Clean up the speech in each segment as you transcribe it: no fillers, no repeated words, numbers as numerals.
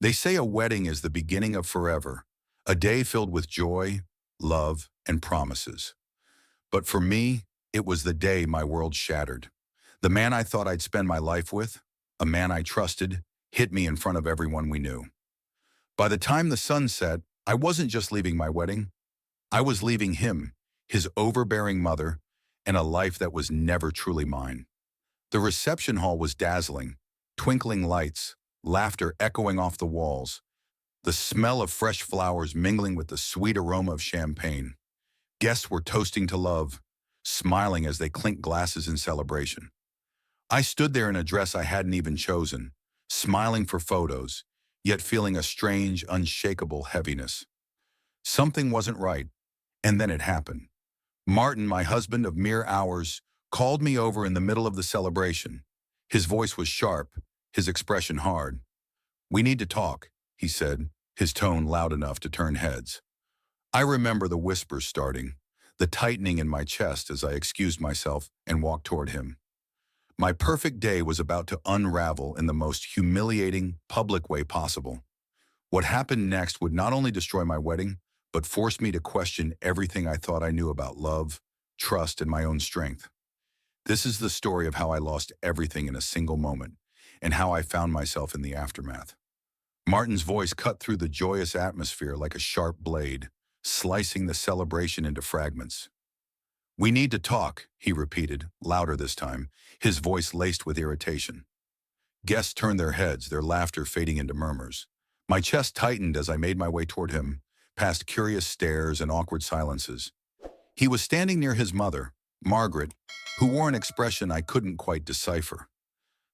They say a wedding is the beginning of forever, a day filled with joy, love, and promises. But for me, it was the day my world shattered. The man I thought I'd spend my life with, a man I trusted, hit me in front of everyone we knew. By the time the sun set, I wasn't just leaving my wedding, I was leaving him, his overbearing mother, and a life that was never truly mine. The reception hall was dazzling, twinkling lights, laughter echoing off the walls, the smell of fresh flowers mingling with the sweet aroma of champagne. Guests were toasting to love, smiling as they clinked glasses in celebration. I stood there in a dress I hadn't even chosen, smiling for photos, yet feeling a strange, unshakable heaviness. Something wasn't right, and then it happened. Martin, my husband of mere hours, called me over in the middle of the celebration. His voice was sharp, his expression hard. "We need to talk," he said, his tone loud enough to turn heads. I remember the whispers starting, the tightening in my chest as I excused myself and walked toward him. My perfect day was about to unravel in the most humiliating, public way possible. What happened next would not only destroy my wedding, but force me to question everything I thought I knew about love, trust, and my own strength. This is the story of how I lost everything in a single moment, and how I found myself in the aftermath. Martin's voice cut through the joyous atmosphere like a sharp blade, slicing the celebration into fragments. "We need to talk," he repeated, louder this time, his voice laced with irritation. Guests turned their heads, their laughter fading into murmurs. My chest tightened as I made my way toward him, past curious stares and awkward silences. He was standing near his mother, Margaret, who wore an expression I couldn't quite decipher,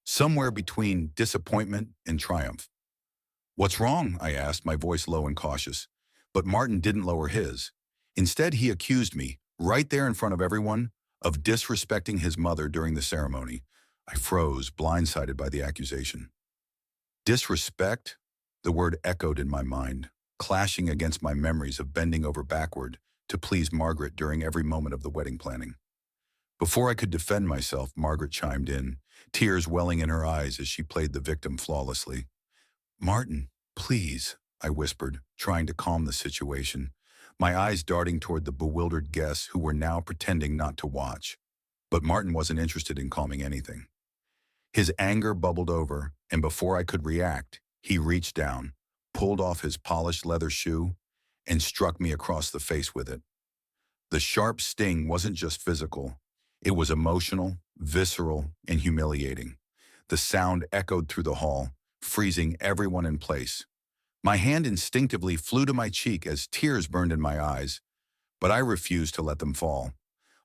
somewhere between disappointment and triumph. "What's wrong?" I asked, my voice low and cautious. But Martin didn't lower his. Instead, he accused me, right there in front of everyone, of disrespecting his mother during the ceremony. I froze, blindsided by the accusation. Disrespect? The word echoed in my mind, clashing against my memories of bending over backward to please Margaret during every moment of the wedding planning. Before I could defend myself, Margaret chimed in, tears welling in her eyes as she played the victim flawlessly. "Martin, please," I whispered, trying to calm the situation, my eyes darting toward the bewildered guests who were now pretending not to watch. But Martin wasn't interested in calming anything. His anger bubbled over, and before I could react, he reached down, pulled off his polished leather shoe, and struck me across the face with it. The sharp sting wasn't just physical. It was emotional, visceral, and humiliating. The sound echoed through the hall, freezing everyone in place. My hand instinctively flew to my cheek as tears burned in my eyes, but I refused to let them fall.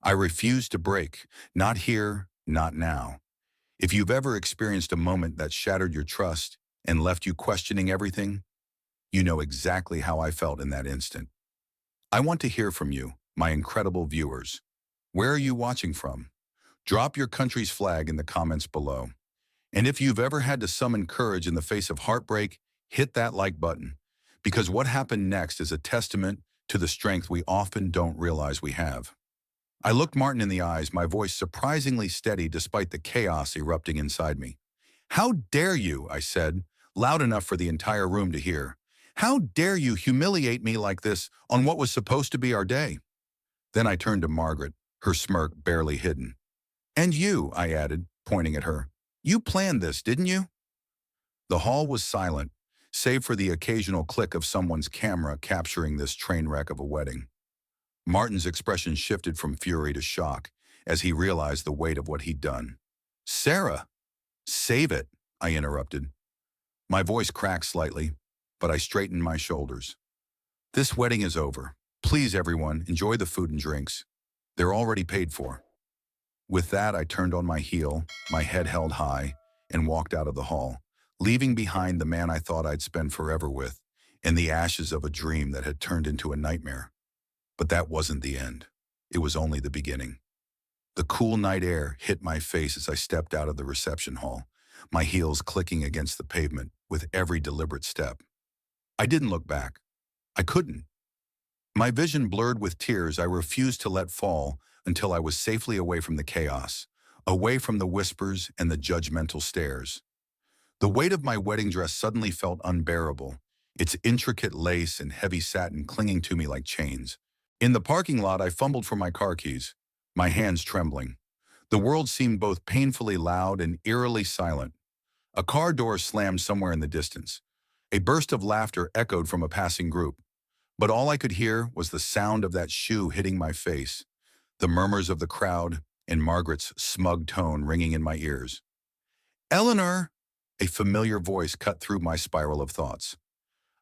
I refused to break, not here, not now. If you've ever experienced a moment that shattered your trust and left you questioning everything, you know exactly how I felt in that instant. I want to hear from you, my incredible viewers. Where are you watching from? Drop your country's flag in the comments below. And if you've ever had to summon courage in the face of heartbreak, hit that like button, because what happened next is a testament to the strength we often don't realize we have. I looked Martin in the eyes, my voice surprisingly steady despite the chaos erupting inside me. "How dare you," I said, loud enough for the entire room to hear. "How dare you humiliate me like this on what was supposed to be our day?" Then I turned to Margaret, her smirk barely hidden. "And you," I added, pointing at her. "You planned this, didn't you?" The hall was silent, save for the occasional click of someone's camera capturing this train wreck of a wedding. Martin's expression shifted from fury to shock as he realized the weight of what he'd done. "Sarah!" "Save it," I interrupted. My voice cracked slightly, but I straightened my shoulders. "This wedding is over. Please, everyone, enjoy the food and drinks. They're already paid for." With that, I turned on my heel, my head held high, and walked out of the hall, leaving behind the man I thought I'd spend forever with, and the ashes of a dream that had turned into a nightmare. But that wasn't the end. It was only the beginning. The cool night air hit my face as I stepped out of the reception hall, my heels clicking against the pavement with every deliberate step. I didn't look back. I couldn't. My vision blurred with tears I refused to let fall until I was safely away from the chaos, away from the whispers and the judgmental stares. The weight of my wedding dress suddenly felt unbearable, its intricate lace and heavy satin clinging to me like chains. In the parking lot, I fumbled for my car keys, my hands trembling. The world seemed both painfully loud and eerily silent. A car door slammed somewhere in the distance. A burst of laughter echoed from a passing group, but all I could hear was the sound of that shoe hitting my face, the murmurs of the crowd, and Margaret's smug tone ringing in my ears. "Eleanor!" A familiar voice cut through my spiral of thoughts.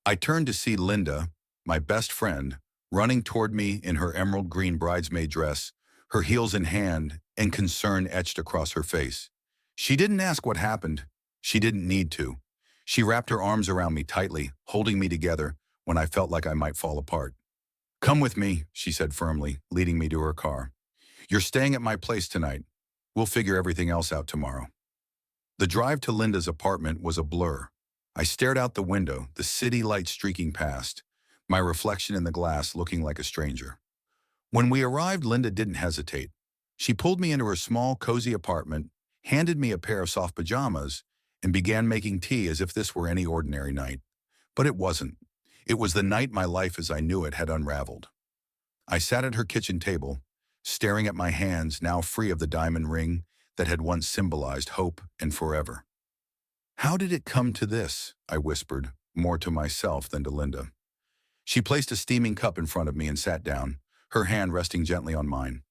I turned to see Linda, my best friend, running toward me in her emerald green bridesmaid dress, her heels in hand and concern etched across her face. She didn't ask what happened. She didn't need to. She wrapped her arms around me tightly, holding me together when I felt like I might fall apart. "Come with me," she said firmly, leading me to her car. "You're staying at my place tonight. We'll figure everything else out tomorrow." The drive to Linda's apartment was a blur. I stared out the window, the city light streaking past, my reflection in the glass looking like a stranger. When we arrived, Linda didn't hesitate. She pulled me into her small, cozy apartment, handed me a pair of soft pajamas, and began making tea as if this were any ordinary night. But it wasn't. It was the night my life as I knew it had unraveled. I sat at her kitchen table, staring at my hands now free of the diamond ring that had once symbolized hope and forever. "How did it come to this?" I whispered, more to myself than to Linda. She placed a steaming cup in front of me and sat down, her hand resting gently on mine.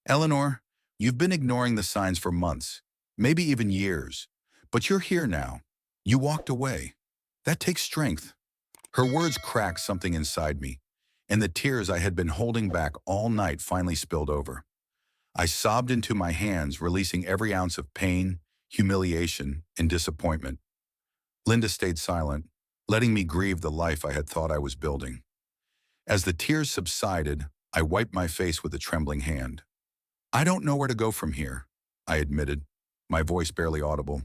"Eleanor, you've been ignoring the signs for months, maybe even years, but you're here now. You walked away. That takes strength." Her words cracked something inside me, and the tears I had been holding back all night finally spilled over. I sobbed into my hands, releasing every ounce of pain, humiliation, and disappointment. Linda stayed silent, letting me grieve the life I had thought I was building. As the tears subsided, I wiped my face with a trembling hand. "I don't know where to go from here," I admitted, my voice barely audible.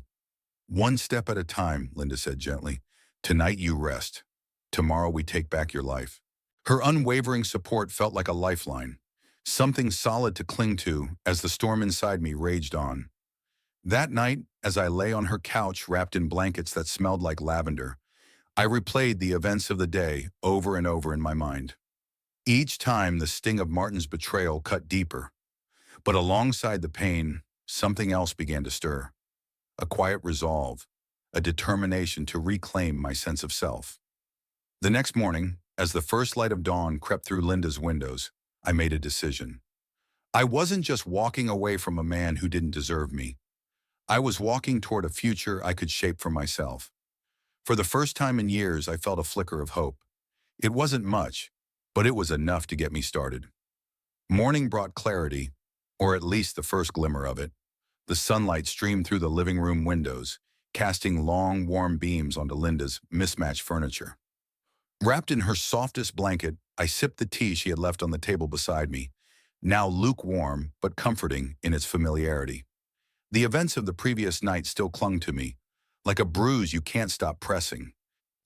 "One step at a time," Linda said gently. "Tonight you rest. Tomorrow we take back your life." Her unwavering support felt like a lifeline, something solid to cling to as the storm inside me raged on. That night, as I lay on her couch wrapped in blankets that smelled like lavender, I replayed the events of the day over and over in my mind. Each time the sting of Martin's betrayal cut deeper, but alongside the pain, something else began to stir. A quiet resolve, a determination to reclaim my sense of self. The next morning, as the first light of dawn crept through Linda's windows, I made a decision. I wasn't just walking away from a man who didn't deserve me. I was walking toward a future I could shape for myself. For the first time in years, I felt a flicker of hope. It wasn't much, but it was enough to get me started. Morning brought clarity, or at least the first glimmer of it. The sunlight streamed through the living room windows, casting long, warm beams onto Linda's mismatched furniture. Wrapped in her softest blanket, I sipped the tea she had left on the table beside me, now lukewarm but comforting in its familiarity. The events of the previous night still clung to me, like a bruise you can't stop pressing,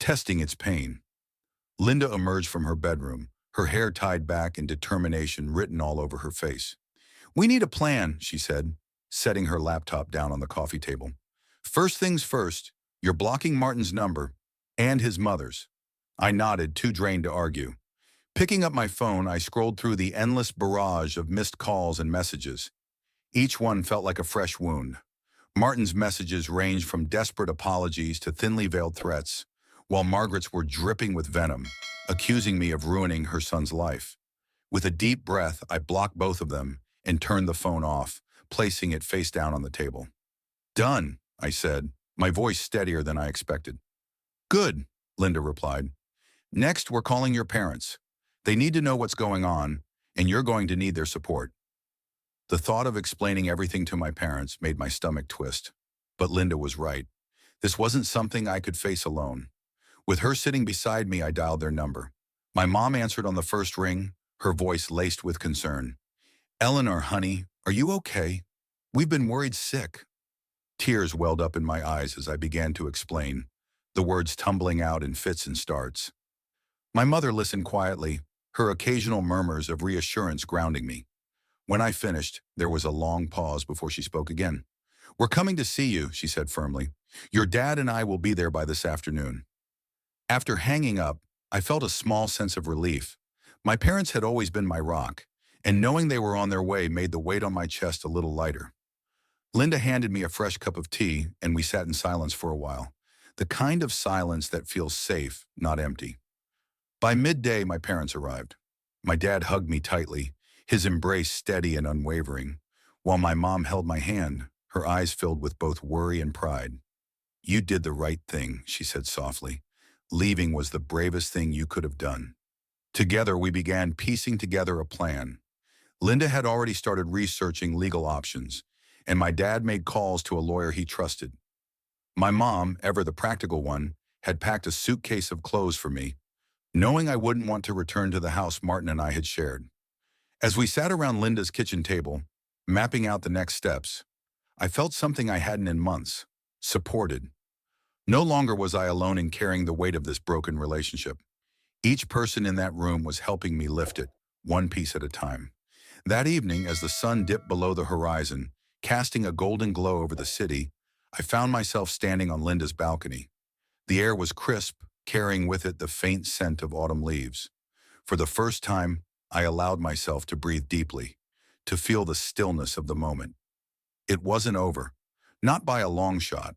testing its pain. Linda emerged from her bedroom, her hair tied back and determination written all over her face. "We need a plan," she said, setting her laptop down on the coffee table. "First things first, you're blocking Martin's number and his mother's." I nodded, too drained to argue. Picking up my phone, I scrolled through the endless barrage of missed calls and messages. Each one felt like a fresh wound. Martin's messages ranged from desperate apologies to thinly veiled threats, while Margaret's were dripping with venom, accusing me of ruining her son's life. With a deep breath, I blocked both of them and turned the phone off, placing it face down on the table. "Done," I said, my voice steadier than I expected. "Good," Linda replied. "Next, we're calling your parents. They need to know what's going on, and you're going to need their support." The thought of explaining everything to my parents made my stomach twist. But Linda was right. This wasn't something I could face alone. With her sitting beside me, I dialed their number. My mom answered on the first ring, her voice laced with concern. "Eleanor, honey, are you okay? We've been worried sick." Tears welled up in my eyes as I began to explain, the words tumbling out in fits and starts. My mother listened quietly, her occasional murmurs of reassurance grounding me. When I finished, there was a long pause before she spoke again. "We're coming to see you," she said firmly. Your dad and I will be there by this afternoon." After hanging up, I felt a small sense of relief. My parents had always been my rock, and knowing they were on their way made the weight on my chest a little lighter. Linda handed me a fresh cup of tea, and we sat in silence for a while. The kind of silence that feels safe, not empty. By midday, my parents arrived. My dad hugged me tightly, his embrace steady and unwavering, while my mom held my hand, her eyes filled with both worry and pride. "You did the right thing," she said softly. "Leaving was the bravest thing you could have done." Together, we began piecing together a plan. Linda had already started researching legal options, and my dad made calls to a lawyer he trusted. My mom, ever the practical one, had packed a suitcase of clothes for me, knowing I wouldn't want to return to the house Martin and I had shared. As we sat around Linda's kitchen table, mapping out the next steps, I felt something I hadn't in months: supported. No longer was I alone in carrying the weight of this broken relationship. Each person in that room was helping me lift it, one piece at a time. That evening, as the sun dipped below the horizon, casting a golden glow over the city, I found myself standing on Linda's balcony. The air was crisp, carrying with it the faint scent of autumn leaves. For the first time, I allowed myself to breathe deeply, to feel the stillness of the moment. It wasn't over, not by a long shot.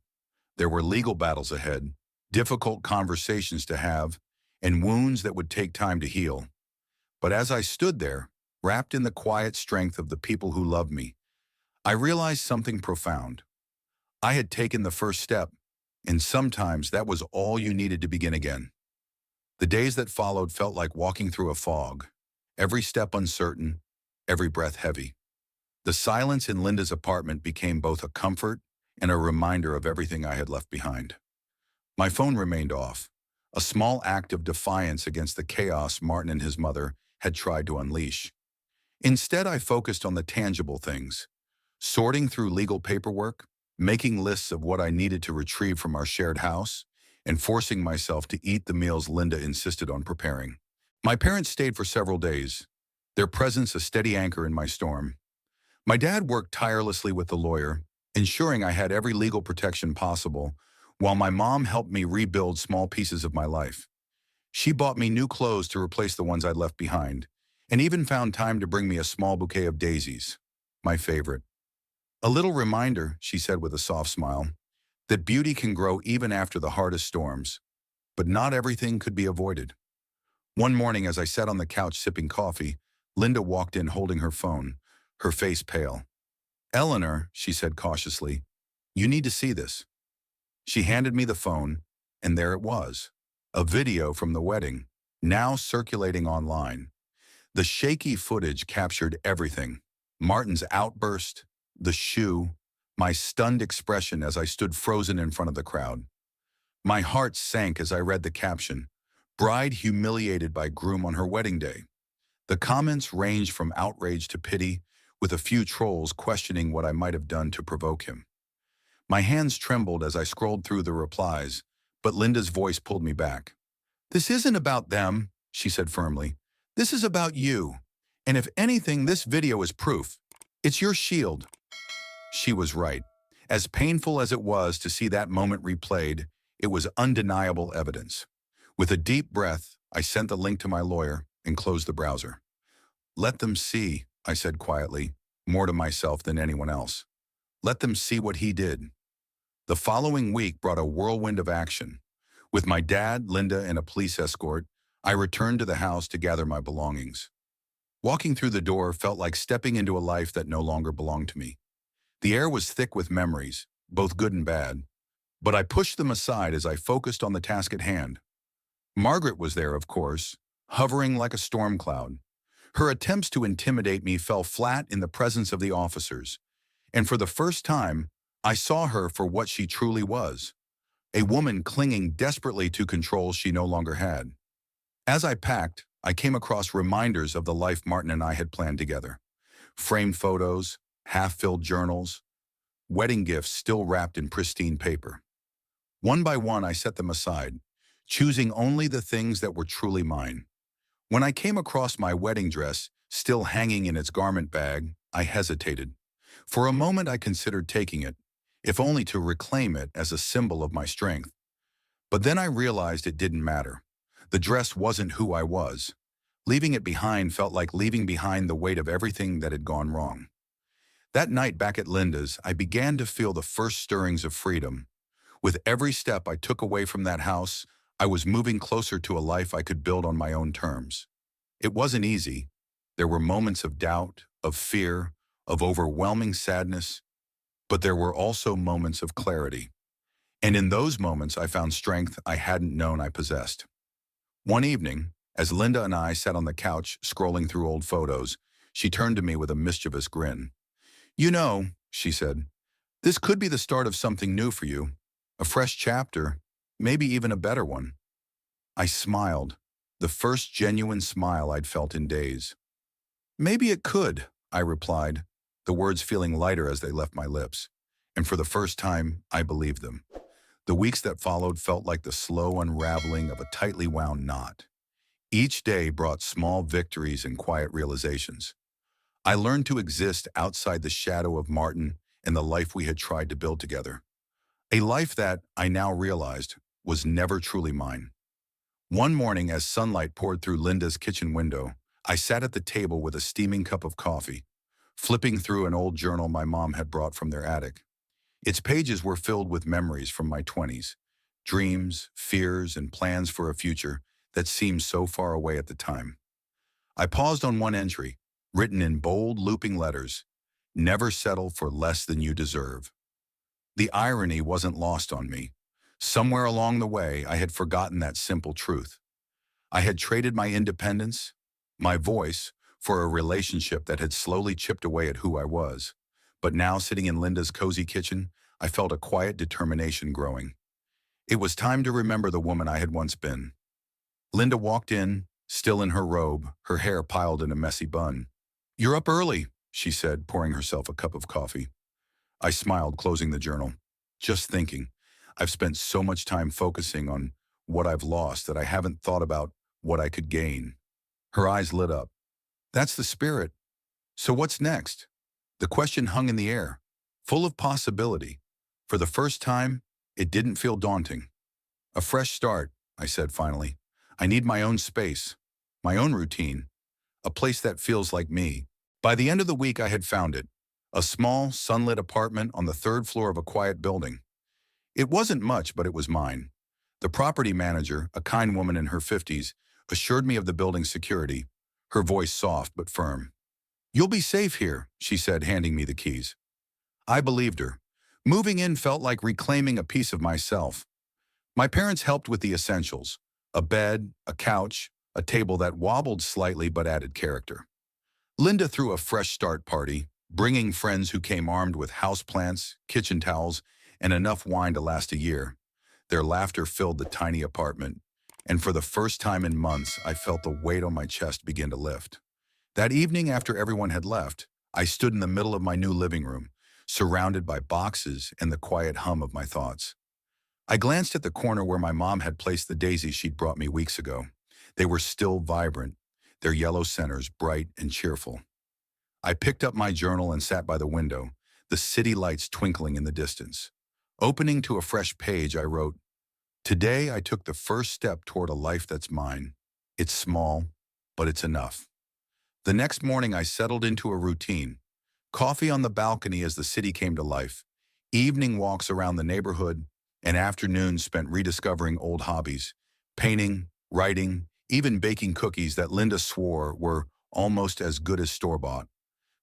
There were legal battles ahead, difficult conversations to have, and wounds that would take time to heal. But as I stood there, wrapped in the quiet strength of the people who loved me, I realized something profound. I had taken the first step, and sometimes that was all you needed to begin again. The days that followed felt like walking through a fog, every step uncertain, every breath heavy. The silence in Linda's apartment became both a comfort and a reminder of everything I had left behind. My phone remained off, a small act of defiance against the chaos Martin and his mother had tried to unleash. Instead, I focused on the tangible things: sorting through legal paperwork, making lists of what I needed to retrieve from our shared house, and forcing myself to eat the meals Linda insisted on preparing. My parents stayed for several days, their presence a steady anchor in my storm. My dad worked tirelessly with the lawyer, ensuring I had every legal protection possible, while my mom helped me rebuild small pieces of my life. She bought me new clothes to replace the ones I'd left behind, and even found time to bring me a small bouquet of daisies, my favorite. "A little reminder," she said with a soft smile, "that beauty can grow even after the hardest storms, but not everything could be avoided." One morning, as I sat on the couch sipping coffee, Linda walked in holding her phone, her face pale. "Eleanor," she said cautiously, "you need to see this." She handed me the phone, and there it was, a video from the wedding, now circulating online. The shaky footage captured everything: Martin's outburst, the shoe, my stunned expression as I stood frozen in front of the crowd. My heart sank as I read the caption: "Bride humiliated by groom on her wedding day." The comments ranged from outrage to pity, with a few trolls questioning what I might have done to provoke him. My hands trembled as I scrolled through the replies, but Linda's voice pulled me back. "This isn't about them," she said firmly. "This is about you. And if anything, this video is proof. It's your shield." She was right. As painful as it was to see that moment replayed, it was undeniable evidence. With a deep breath, I sent the link to my lawyer and closed the browser. "Let them see," I said quietly, more to myself than anyone else. "Let them see what he did." The following week brought a whirlwind of action. With my dad, Linda, and a police escort, I returned to the house to gather my belongings. Walking through the door felt like stepping into a life that no longer belonged to me. The air was thick with memories, both good and bad, but I pushed them aside as I focused on the task at hand. Margaret was there, of course, hovering like a storm cloud. Her attempts to intimidate me fell flat in the presence of the officers, and for the first time, I saw her for what she truly was: a woman clinging desperately to control she no longer had. As I packed, I came across reminders of the life Martin and I had planned together: framed photos, half-filled journals, wedding gifts still wrapped in pristine paper. One by one, I set them aside, choosing only the things that were truly mine. When I came across my wedding dress, still hanging in its garment bag, I hesitated. For a moment, I considered taking it, if only to reclaim it as a symbol of my strength. But then I realized it didn't matter. The dress wasn't who I was. Leaving it behind felt like leaving behind the weight of everything that had gone wrong. That night back at Linda's, I began to feel the first stirrings of freedom. With every step I took away from that house, I was moving closer to a life I could build on my own terms. It wasn't easy. There were moments of doubt, of fear, of overwhelming sadness, but there were also moments of clarity. And in those moments, I found strength I hadn't known I possessed. One evening, as Linda and I sat on the couch scrolling through old photos, she turned to me with a mischievous grin. "You know," she said, "this could be the start of something new for you. A fresh chapter, maybe even a better one." I smiled, the first genuine smile I'd felt in days. "Maybe it could," I replied, the words feeling lighter as they left my lips. And for the first time, I believed them. The weeks that followed felt like the slow unraveling of a tightly wound knot. Each day brought small victories and quiet realizations. I learned to exist outside the shadow of Martin and the life we had tried to build together. A life that, I now realized, was never truly mine. One morning, as sunlight poured through Linda's kitchen window, I sat at the table with a steaming cup of coffee, flipping through an old journal my mom had brought from their attic. Its pages were filled with memories from my 20s, dreams, fears, and plans for a future that seemed so far away at the time. I paused on one entry, written in bold, looping letters: "Never settle for less than you deserve." The irony wasn't lost on me. Somewhere along the way, I had forgotten that simple truth. I had traded my independence, my voice, for a relationship that had slowly chipped away at who I was. But now, sitting in Linda's cozy kitchen, I felt a quiet determination growing. It was time to remember the woman I had once been. Linda walked in, still in her robe, her hair piled in a messy bun. "You're up early," she said, pouring herself a cup of coffee. I smiled, closing the journal. Just thinking, I've spent so much time focusing on what I've lost that I haven't thought about what I could gain. Her eyes lit up. "That's the spirit. So what's next?" The question hung in the air, full of possibility. For the first time, it didn't feel daunting. "A fresh start," I said finally. "I need my own space, my own routine, a place that feels like me." By the end of the week, I had found it. A small, sunlit apartment on the third floor of a quiet building. It wasn't much, but it was mine. The property manager, a kind woman in her 50s, assured me of the building's security, her voice soft but firm. "You'll be safe here," she said, handing me the keys. I believed her. Moving in felt like reclaiming a piece of myself. My parents helped with the essentials: a bed, a couch, a table that wobbled slightly but added character. Linda threw a fresh start party, bringing friends who came armed with houseplants, kitchen towels, and enough wine to last a year. Their laughter filled the tiny apartment, and for the first time in months, I felt the weight on my chest begin to lift. That evening, after everyone had left, I stood in the middle of my new living room, surrounded by boxes and the quiet hum of my thoughts. I glanced at the corner where my mom had placed the daisies she'd brought me weeks ago. They were still vibrant, their yellow centers bright and cheerful. I picked up my journal and sat by the window, the city lights twinkling in the distance. Opening to a fresh page, I wrote, "Today I took the first step toward a life that's mine. It's small, but it's enough." The next morning, I settled into a routine. Coffee on the balcony as the city came to life, evening walks around the neighborhood, and afternoons spent rediscovering old hobbies: painting, writing, even baking cookies that Linda swore were almost as good as store-bought.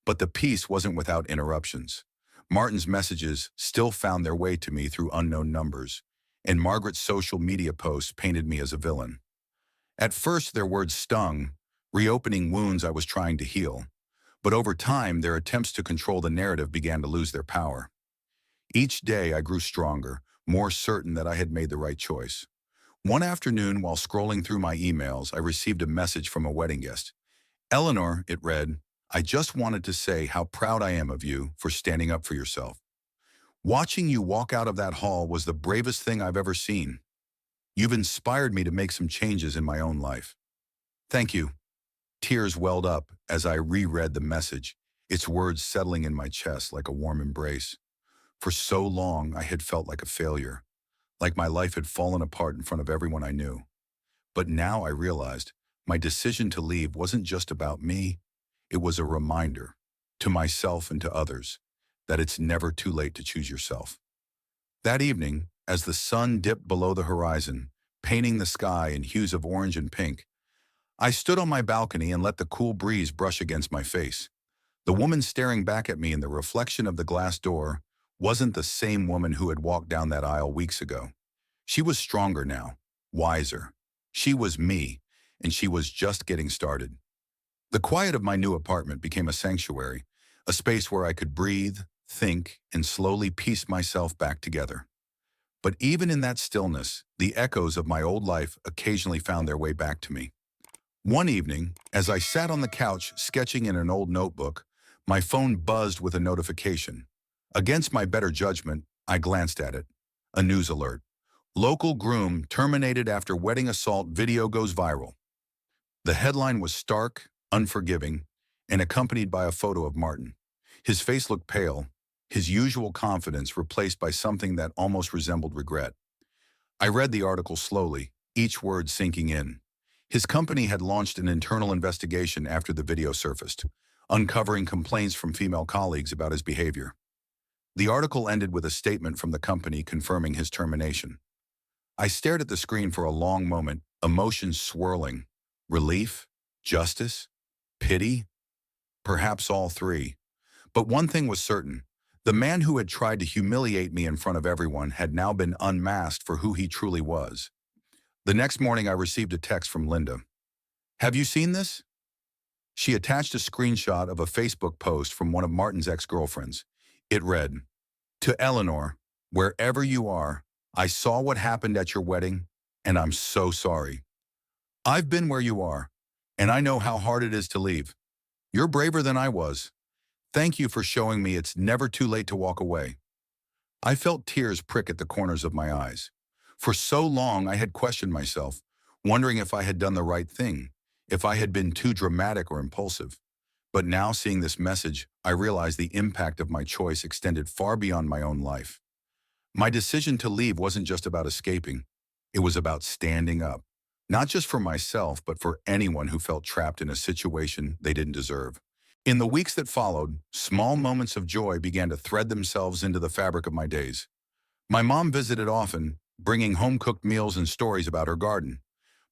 But the peace wasn't without interruptions. Martin's messages still found their way to me through unknown numbers, and Margaret's social media posts painted me as a villain. At first, their words stung, reopening wounds I was trying to heal. But over time, their attempts to control the narrative began to lose their power. Each day, I grew stronger, more certain that I had made the right choice. One afternoon, while scrolling through my emails, I received a message from a wedding guest. "Eleanor," it read, "I just wanted to say how proud I am of you for standing up for yourself. Watching you walk out of that hall was the bravest thing I've ever seen. You've inspired me to make some changes in my own life. Thank you." Tears welled up as I reread the message, its words settling in my chest like a warm embrace. For so long, I had felt like a failure, like my life had fallen apart in front of everyone I knew. But now I realized my decision to leave wasn't just about me. It was a reminder to myself and to others that it's never too late to choose yourself. That evening, as the sun dipped below the horizon, painting the sky in hues of orange and pink, I stood on my balcony and let the cool breeze brush against my face. The woman staring back at me in the reflection of the glass door wasn't the same woman who had walked down that aisle weeks ago. She was stronger now, wiser. She was me, and she was just getting started. The quiet of my new apartment became a sanctuary, a space where I could breathe, think, and slowly piece myself back together. But even in that stillness, the echoes of my old life occasionally found their way back to me. One evening, as I sat on the couch sketching in an old notebook, my phone buzzed with a notification. Against my better judgment, I glanced at it. A news alert. Local groom terminated after wedding assault video goes viral. The headline was stark, unforgiving, and accompanied by a photo of Martin. His face looked pale, his usual confidence replaced by something that almost resembled regret. I read the article slowly, each word sinking in. His company had launched an internal investigation after the video surfaced, uncovering complaints from female colleagues about his behavior. The article ended with a statement from the company confirming his termination. I stared at the screen for a long moment, emotions swirling. Relief? Justice? Pity? Perhaps all three. But one thing was certain. The man who had tried to humiliate me in front of everyone had now been unmasked for who he truly was. The next morning, I received a text from Linda. "Have you seen this?" She attached a screenshot of a Facebook post from one of Martin's ex-girlfriends. It read, "To Eleanor, wherever you are, I saw what happened at your wedding, and I'm so sorry. I've been where you are, and I know how hard it is to leave. You're braver than I was. Thank you for showing me it's never too late to walk away." I felt tears prick at the corners of my eyes. For so long, I had questioned myself, wondering if I had done the right thing, if I had been too dramatic or impulsive. But now, seeing this message, I realized the impact of my choice extended far beyond my own life. My decision to leave wasn't just about escaping. It was about standing up, not just for myself, but for anyone who felt trapped in a situation they didn't deserve. In the weeks that followed, small moments of joy began to thread themselves into the fabric of my days. My mom visited often, bringing home-cooked meals and stories about her garden.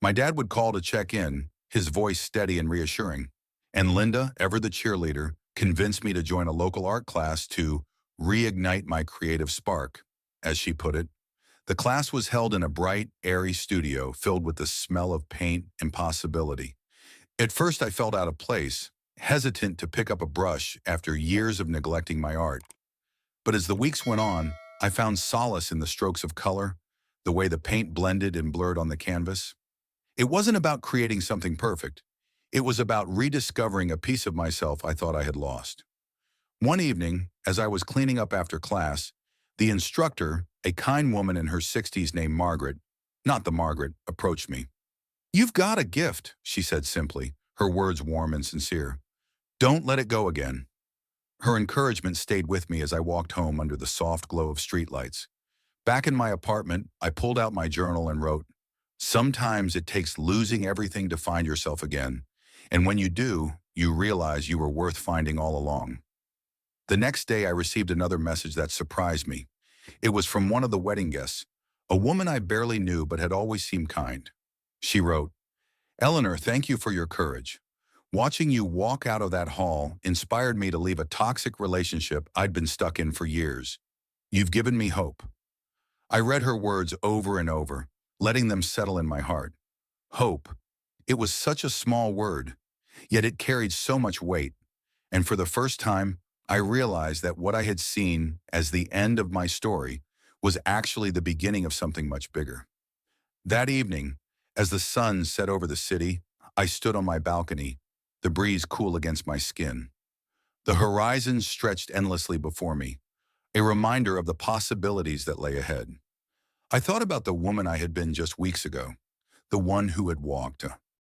My dad would call to check in, his voice steady and reassuring. And Linda, ever the cheerleader, convinced me to join a local art class to reignite my creative spark, as she put it. The class was held in a bright, airy studio filled with the smell of paint and possibility. At first, I felt out of place, hesitant to pick up a brush after years of neglecting my art. But as the weeks went on, I found solace in the strokes of color, the way the paint blended and blurred on the canvas. It wasn't about creating something perfect. It was about rediscovering a piece of myself I thought I had lost. One evening, as I was cleaning up after class, the instructor, a kind woman in her 60s named Margaret, not the Margaret, approached me. "You've got a gift," she said simply, her words warm and sincere. "Don't let it go again." Her encouragement stayed with me as I walked home under the soft glow of streetlights. Back in my apartment, I pulled out my journal and wrote, "Sometimes it takes losing everything to find yourself again, and when you do, you realize you were worth finding all along." The next day, I received another message that surprised me. It was from one of the wedding guests, a woman I barely knew but had always seemed kind. She wrote, "Eleanor, thank you for your courage. Watching you walk out of that hall inspired me to leave a toxic relationship I'd been stuck in for years. You've given me hope." I read her words over and over, letting them settle in my heart. Hope. It was such a small word, yet it carried so much weight. And for the first time, I realized that what I had seen as the end of my story was actually the beginning of something much bigger. That evening, as the sun set over the city, I stood on my balcony, the breeze cool against my skin. The horizon stretched endlessly before me, a reminder of the possibilities that lay ahead. I thought about the woman I had been just weeks ago, the one who had walked